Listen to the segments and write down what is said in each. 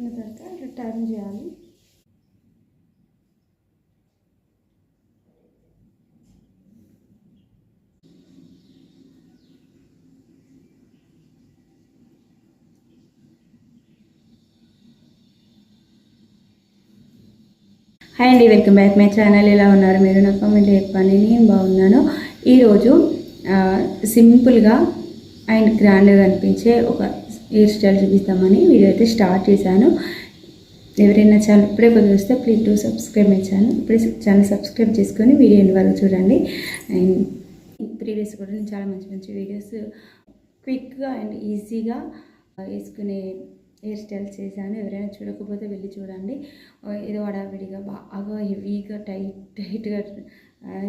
చేసుకున్న తర్వాత ఇట్లా టర్న్ చేయాలి. హాయ్ అండి, వెల్కమ్ బ్యాక్ మై ఛానల్. ఎలా ఉన్నారు మీరు? నా కామెంట్ చెప్పండి. నేను బాగున్నాను. ఈరోజు సింపుల్గా అండ్ గ్రాండ్గా అనిపించే ఒక హెయిర్ స్టైల్ చూపిస్తామని వీడియో అయితే స్టార్ట్ చేశాను. ఎవరైనా ఛానల్ ఇప్పుడే కొద్దిగా వస్తే please do subscribe my channel. ఇప్పుడే ఛానల్ సబ్స్క్రైబ్ చేసుకొని వీడియో ఎండ్ వరకు చూడండి. అండ్ ప్రీవియస్ కూడా నేను చాలా మంచి మంచి వీడియోస్ క్విక్గా అండ్ ఈజీగా వేసుకునే హెయిర్ స్టైల్ చేశాను. ఎవరైనా చూడకపోతే వెళ్ళి చూడండి. ఏదో హడావిడిగా బాగా హెవీగా టైట్గా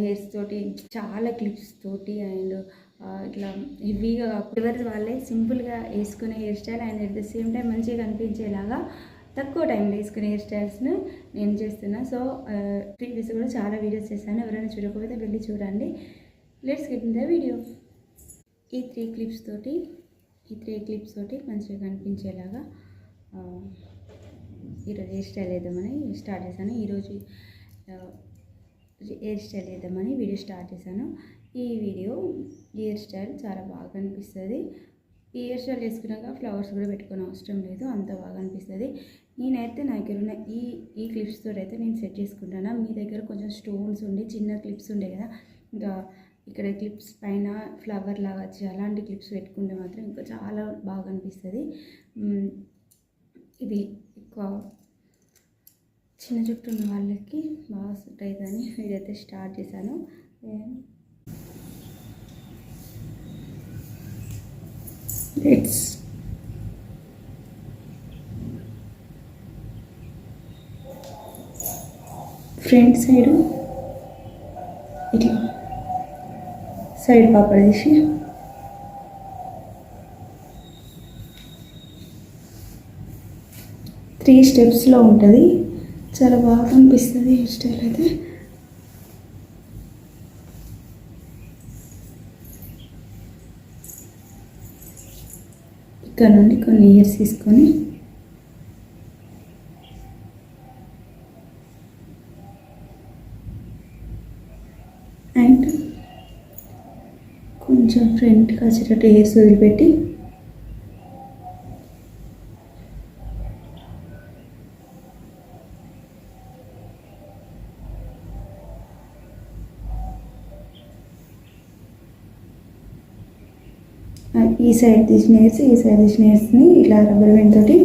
హెయిర్స్ తోటి చాలా క్లిప్స్ తోటి అండ్ ఇట్లా హెవీగా ఎవరి వాళ్ళే సింపుల్గా వేసుకునే hair style and at the same time మంచిగా కనిపించేలాగా తక్కువ టైంలో వేసుకునే హెయిర్ స్టైల్స్ను నేను చేస్తున్నా. సో ప్రీవియస్ కూడా చాలా వీడియోస్ చేశాను. ఎవరైనా చూడకపోతే వెళ్ళి చూడండి. Let's get in the video. ఈ త్రీ క్లిప్స్ తోటి మంచిగా కనిపించేలాగా ఈరోజు హెయిర్ స్టైల్ వేద్దామని స్టార్ట్ చేశాను. ఈరోజు హెయిర్ స్టైల్ వేద్దామని వీడియో స్టార్ట్ చేశాను. ఈ హెయిర్ స్టైల్ చాలా బాగా అనిపిస్తుంది. ఈ హెయిర్ స్టైల్ వేసుకున్నాక ఫ్లవర్స్ కూడా పెట్టుకునే అవసరం లేదు, అంత బాగా అనిపిస్తుంది. నేనైతే నా దగ్గర ఉన్న ఈ క్లిప్స్తో అయితే నేను సెట్ చేసుకుంటాను. మీ దగ్గర కొంచెం స్టోన్స్ ఉండి చిన్న క్లిప్స్ ఉండే కదా, ఇంకా ఇక్కడ క్లిప్స్ పైన ఫ్లవర్ లాగా వచ్చి అలాంటి క్లిప్స్ పెట్టుకుంటే మాత్రం ఇంకా చాలా బాగా అనిపిస్తుంది. ఇది ఎక్కువ చిన్న జుట్టు ఉన్న వాళ్ళకి బాగా సెట్ అవుతుందని వీడైతే స్టార్ట్ చేశాను. ఫ్రంట్ సైడ్ ఇట్లా సైడ్ పాపడ తీసి త్రీ స్టెప్స్లో ఉంటుంది. చాలా బాగా అనిపిస్తుంది హెయిర్ స్టైల్ అయితే. ఇక్కడ నుండి కొన్ని ఇయర్స్ తీసుకొని అండ్ కొంచెం ఫ్రంట్కి వచ్చేటట్టు హెయిర్స్ వదిలిపెట్టి ఈ సైడ్ తీసిన హెయిర్స్ని ఇలా రబ్బర్ బ్యాండ్ తోటి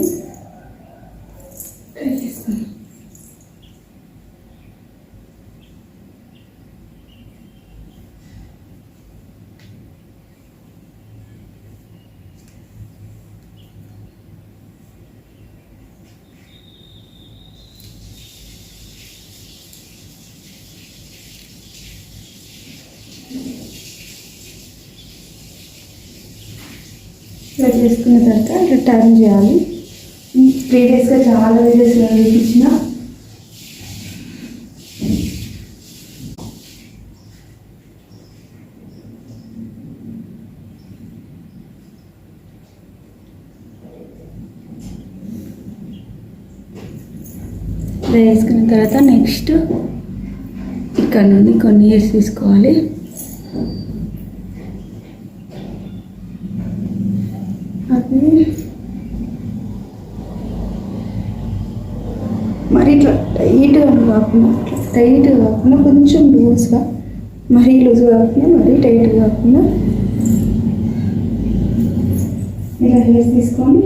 ట్రై చేస్తాను. ఇలా చేసుకున్న తర్వాత ఇట్లా టర్న్ చేయాలి. ప్రీవియస్గా చాలా వీడియోస్ చూపించిన ఇలా వేసుకున్న తర్వాత నెక్స్ట్ ఇక్కడ నుండి కొన్ని ఇయర్స్ తీసుకోవాలి. అది మరి ఇట్లా టైట్గా కాకుండా కొంచెం లూజ్గా, మరీ లూజ్గా కాకుండా మరీ టైట్గా కాకుండా ఇలా హెయిర్స్ తీసుకొని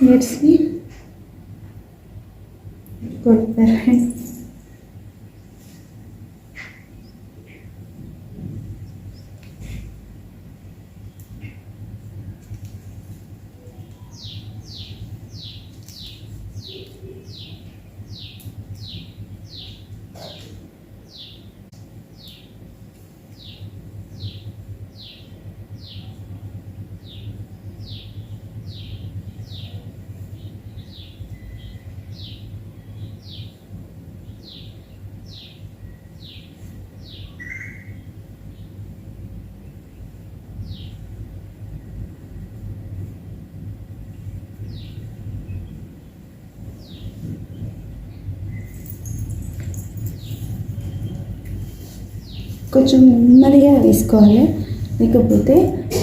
హెయిర్స్ని కొడతారు. కొంచెం నెమ్మదిగా వేసుకోవాలి, లేకపోతే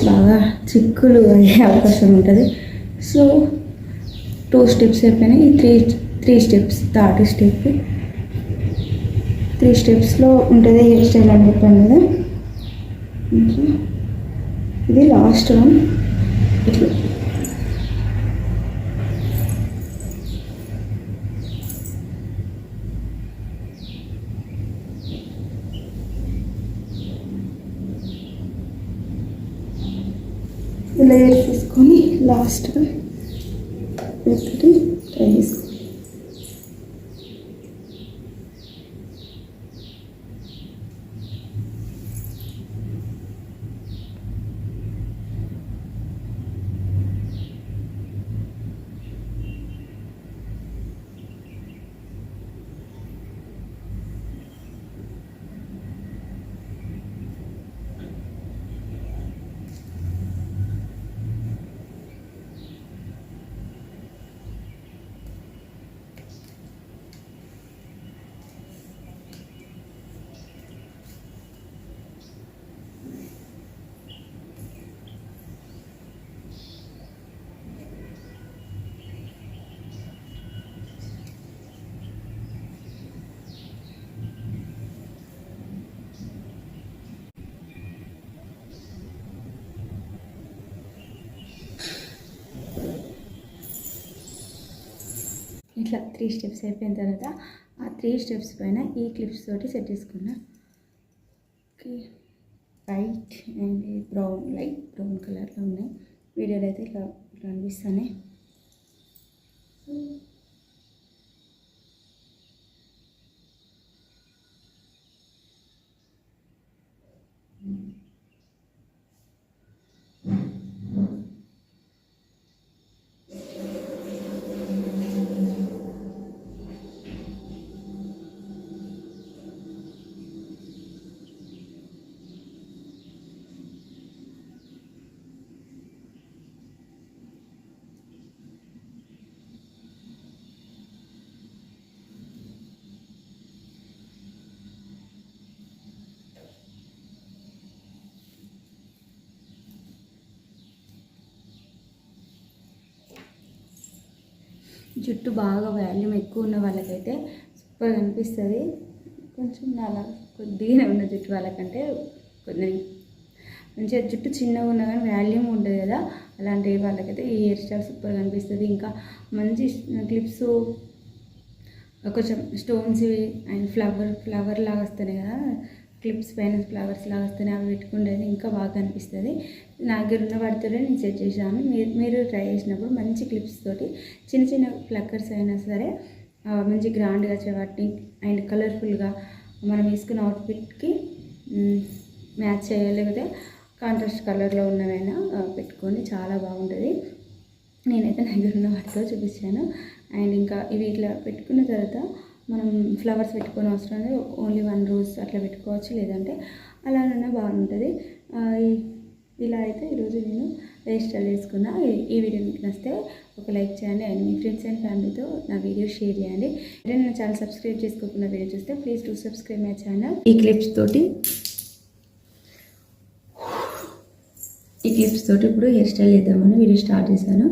బాగా చిక్కులు అయ్యే అవకాశం ఉంటుంది. సో 2 స్టెప్స్ అయిపోయినాయి. ఈ త్రీ స్టెప్స్, థర్డ్ స్టెప్ 3 స్టెప్స్లో ఉంటుంది హెయిర్ స్టైల్ అని చెప్పాను కదా. ఇది లాస్ట్ వన్. ఇట్లా లేయర్ తీసుకొని లాస్ట్గా పెట్టి ట్రై చేసుకోవాలి. ఇట్లా 3 స్టెప్స్ అయిపోయిన తర్వాత ఆ 3 స్టెప్స్ పైన ఈ క్లిప్స్ తోటి సెట్ చేసుకున్నా. Okay, white and brown, light brown కలర్లో ఉన్నాయి. వీడియోలో అయితే ఇట్లా అనిపిస్తానే. జుట్టు బాగా వాల్యూమ్ ఎక్కువ ఉన్న వాళ్ళకైతే సూపర్గా అనిపిస్తుంది. కొంచెం అలా కొద్దిగా ఉన్న జుట్టు వాళ్ళకంటే కొన్ని మంచిగా జుట్టు చిన్నగా ఉన్నా కానీ వాల్యూమ్ ఉంటుంది కదా, అలాంటి వాళ్ళకైతే ఈ హెయిర్ స్టైల్ సూపర్గా అనిపిస్తుంది. ఇంకా మంచి క్లిప్స్, కొంచెం స్టోన్స్ అండ్ ఫ్లవర్ లాగా వస్తున్నాయి కదా, క్లిప్స్ పైన ఫ్లవర్స్ లాగా వస్తున్నాయి, అవి పెట్టుకుంటే ఇంకా బాగా అనిపిస్తుంది. నా దగ్గర ఉన్న వాటితోనే నేను సెట్ చేశాను. మీరు ట్రై చేసినప్పుడు మంచి క్లిప్స్ తోటి చిన్న చిన్న ప్లక్కర్స్ అయినా సరే మంచి గ్రాండ్గా వచ్చే వాటిని అండ్ కలర్ఫుల్గా మనం వేసుకున్న అవుట్ఫిట్కి మ్యాచ్ చేయలేకపోతే కాంట్రాస్ట్ కలర్లో ఉన్నవైనా పెట్టుకొని చాలా బాగుంటుంది. నేనైతే నా దగ్గర ఉన్న వాటితో చూపించాను. అండ్ ఇంకా ఇవి ఇట్లా పెట్టుకున్న తర్వాత మనం ఫ్లవర్స్ పెట్టుకొని అవసరం లేదు, ఓన్లీ 1 రోజ్ అట్లా పెట్టుకోవచ్చు, లేదంటే అలానన్నా బాగుంటుంది. ఇలా అయితే ఈరోజు నేను హెయిర్ స్టైల్ చేసుకున్నా. ఈ వీడియో మీకు నచ్చితే ఒక లైక్ చేయండి అండ్ మీ ఫ్రెండ్స్ అండ్ ఫ్యామిలీతో నా వీడియో షేర్ చేయండి. అంటే నా ఛానల్ సబ్స్క్రైబ్ చేసుకోకుండా వీడియో చూస్తే please to subscribe my channel. ఈ క్లిప్స్ తోటి ఇప్పుడు హెయిర్ స్టైల్ చేద్దామని వీడియో స్టార్ట్ చేశాను.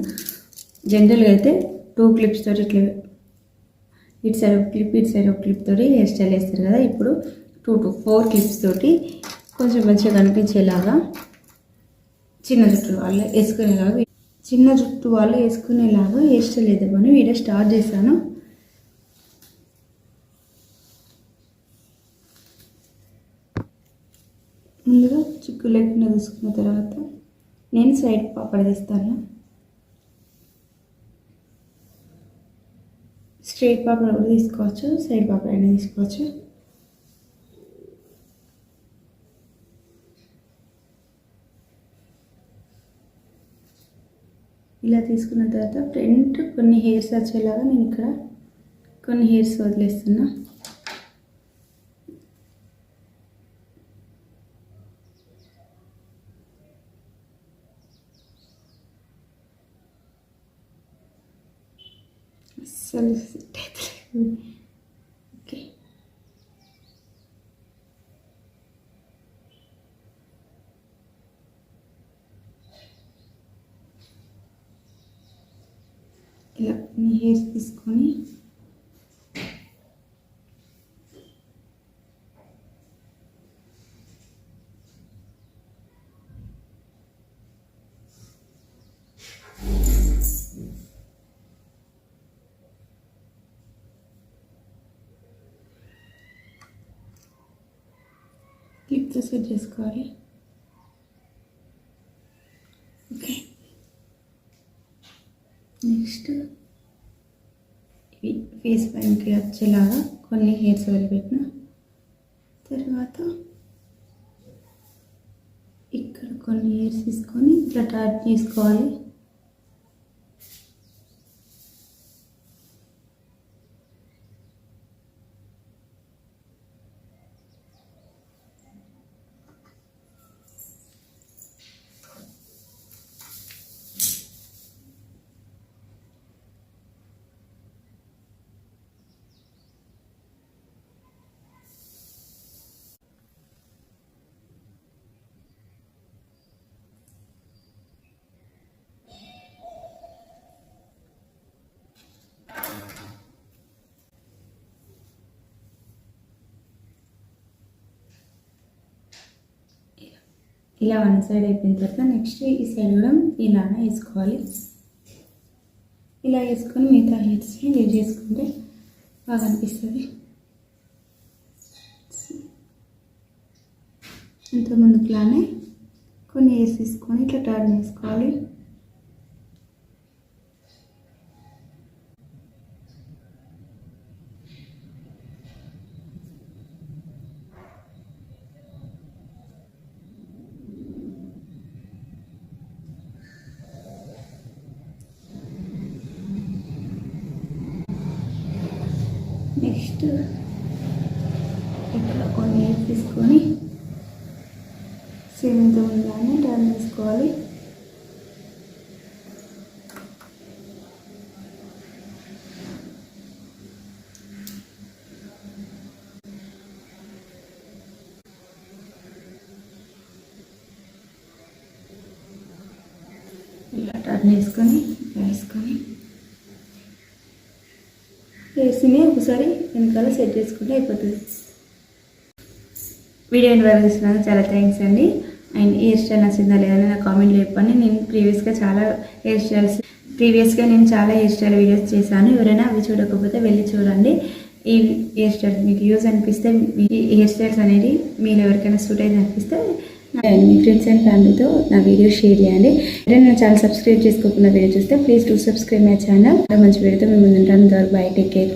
జనరల్గా అయితే 2 క్లిప్స్ తోటి ఇట్లా ఇటు సైడ్ ఒక క్లిప్, ఇటు సైడ్ ఒక క్లిప్ తోటి హెయిర్ స్టైల్ వేస్తారు కదా. ఇప్పుడు 2 to 4 క్లిప్స్ తోటి కొంచెం మంచిగా కనిపించేలాగా చిన్న జుట్టు వాళ్ళు వేసుకునేలాగా హెయిర్ స్టైల్ వేద్దామని వీడియో స్టార్ట్ చేశాను. ముందుగా చిక్కు లేకుండా తీసుకున్న తర్వాత నేను సైడ్ పాపడ తీస్తాను. స్ట్రైట్ పాపడ కూడా తీసుకోవచ్చు, సైడ్ పాపడ అయినా తీసుకోవచ్చు. ఇలా తీసుకున్న తర్వాత ఫ్రంట్ కొన్ని హెయిర్స్ వచ్చేలాగా నేను ఇక్కడ కొన్ని హెయిర్స్ వదిలేస్తున్నా. అస్సలు ఓకే, ఇలా కొన్ని హెయిర్స్ తీసుకొని క్లిప్తో సెట్ చేసుకోవాలి. ఓకే, నెక్స్ట్ ఇవి ఫేస్ పైనకి వచ్చేలాగా కొన్ని హెయిర్స్ వదిలిపెట్టిన తర్వాత ఇక్కడ కొన్ని హెయిర్స్ తీసుకొని ఇట్లా టైట్ చేసుకోవాలి. ఇలా వన్ సైడ్ అయిపోయిన తర్వాత నెక్స్ట్ ఈ సైడ్ కూడా ఇలానే వేసుకోవాలి. ఇలా వేసుకొని మిగతా హెయిర్స్ని యూజ్ చేసుకుంటే బాగా అనిపిస్తుంది. ఇంత ముందుకులానే కొన్ని హెయిర్స్ తీసుకొని ఇట్లా టర్న్ చేసుకోవాలి. నెక్స్ట్ ఇక్కడ కొన్ని హెయిర్స్ తీసుకొని సేమ్ ఇంత ముందుగానే టర్న్ చేసుకోవాలి. ఇలా టర్న్ వేసుకొని హెయిర్స్ని ఒకసారి వెనకాల సెట్ చేసుకుంటే అయిపోతుంది. వీడియో ఎండ్ వరకు చూసినందుకు చాలా థ్యాంక్స్ అండి. అండ్ హెయిర్ స్టైల్ నచ్చిందా లేదని నా కామెంట్లో చెప్పండి. నేను ప్రీవియస్గా చాలా హెయిర్ స్టైల్ వీడియోస్ చేశాను. ఎవరైనా అవి చూడకపోతే వెళ్ళి చూడండి. ఈ హెయిర్ స్టైల్ మీకు యూజ్ అనిపిస్తే, ఈ హెయిర్ స్టైల్స్ అనేది మీరు ఎవరికైనా సూట్ అయింది అనిపిస్తే మీ ఫ్రెండ్స్ అండ్ ఫ్యామిలీతో నా వీడియో షేర్ చేయండి. నేను చాలా సబ్స్క్రైబ్ చేసుకోకుండా వీడియో చూస్తే please to subscribe my channel. మంచి వీడియోతో మేము ముందుంటాను. Bye, take care.